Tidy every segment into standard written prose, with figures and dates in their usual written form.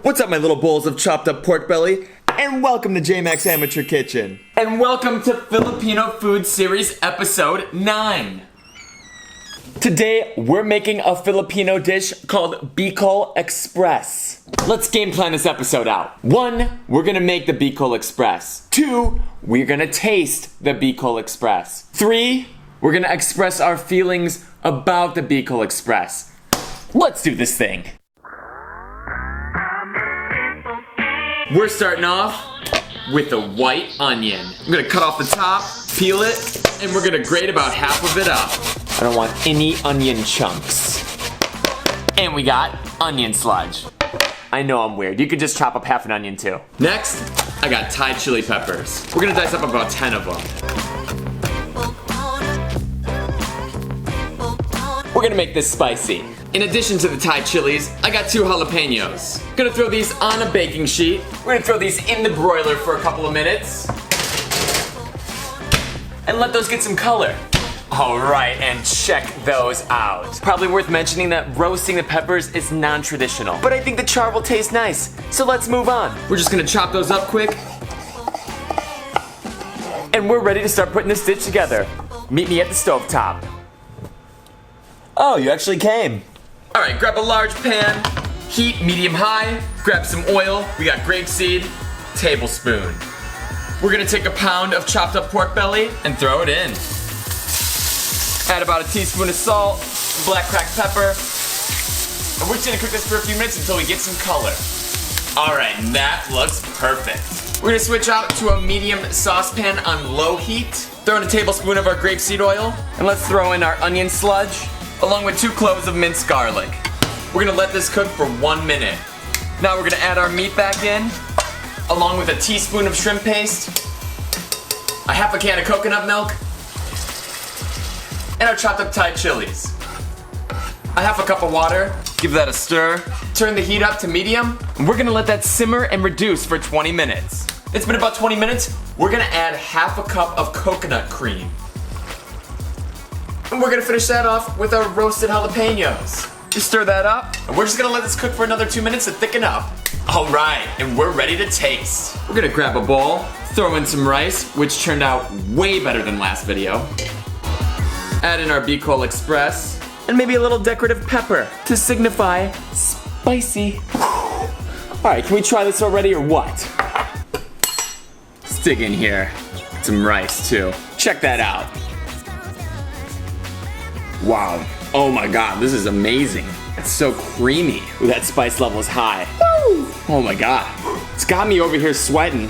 What's up, my little bowls of chopped up pork belly? And welcome to J-Max Amateur Kitchen. And welcome to Filipino Food Series Episode 9. Today, we're making a Filipino dish called Bicol Express. Let's game plan this episode out. 1, we're gonna make the Bicol Express. 2, we're gonna taste the Bicol Express. 3, we're gonna express our feelings about the Bicol Express. Let's do this thing. We're starting off with a white onion. I'm gonna cut off the top, peel it, and we're gonna grate about half of it up. I don't want any onion chunks. And we got onion sludge. I know I'm weird. You could just chop up half an onion too. Next, I got Thai chili peppers. We're gonna dice up about 10 of them. We're gonna make this spicy. In addition to the Thai chilies, I got 2 jalapenos. Gonna throw these on a baking sheet. We're gonna throw these in the broiler for a couple of minutes. And let those get some color. Alright, and check those out. Probably worth mentioning that roasting the peppers is non-traditional, but I think the char will taste nice, so let's move on. We're just gonna chop those up quick. And we're ready to start putting this dish together. Meet me at the stovetop. Oh, you actually came. Alright, grab a large pan, heat medium-high, grab some oil, we got grapeseed, tablespoon. We're gonna take a pound of chopped up pork belly and throw it in. Add about a teaspoon of salt, black cracked pepper, and we're just gonna cook this for a few minutes until we get some color. Alright, that looks perfect. We're gonna switch out to a medium saucepan on low heat, throw in a tablespoon of our grapeseed oil, and let's throw in our onion sludge, along with 2 cloves of minced garlic. We're gonna let this cook for 1 minute. Now we're gonna add our meat back in, along with a teaspoon of shrimp paste, a half a can of coconut milk, and our chopped up Thai chilies. A half a cup of water, give that a stir, turn the heat up to medium, and we're gonna let that simmer and reduce for 20 minutes. It's been about 20 minutes, we're gonna add half a cup of coconut cream. And we're gonna finish that off with our roasted jalapenos. Just stir that up, and we're just gonna let this cook for another 2 minutes to thicken up. Alright, and we're ready to taste. We're gonna grab a bowl, throw in some rice, which turned out way better than last video. Add in our Bicol Express, and maybe a little decorative pepper to signify spicy. Alright, can we try this already or what? Let's dig in here. Some rice too. Check that out. Wow. Oh my god, this is amazing. It's so creamy. Ooh, that spice level is high. Woo! Oh my god. It's got me over here sweating,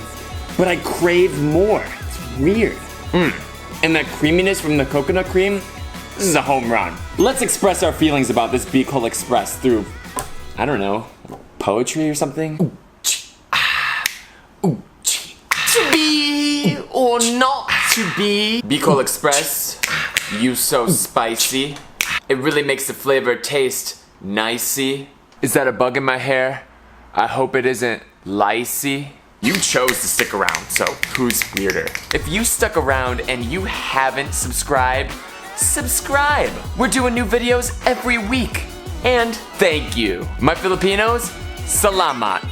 but I crave more. It's weird. And that creaminess from the coconut cream, this is a home run. Let's express our feelings about this Bicol Express through, I don't know, poetry or something? To be or not to be. Bicol Express, you so spicy. It really makes the flavor taste nicey. Is that a bug in my hair? I hope it isn't licey. You chose to stick around, so who's weirder? If you stuck around and you haven't subscribed, subscribe! We're doing new videos every week. And thank you. My Filipinos, salamat.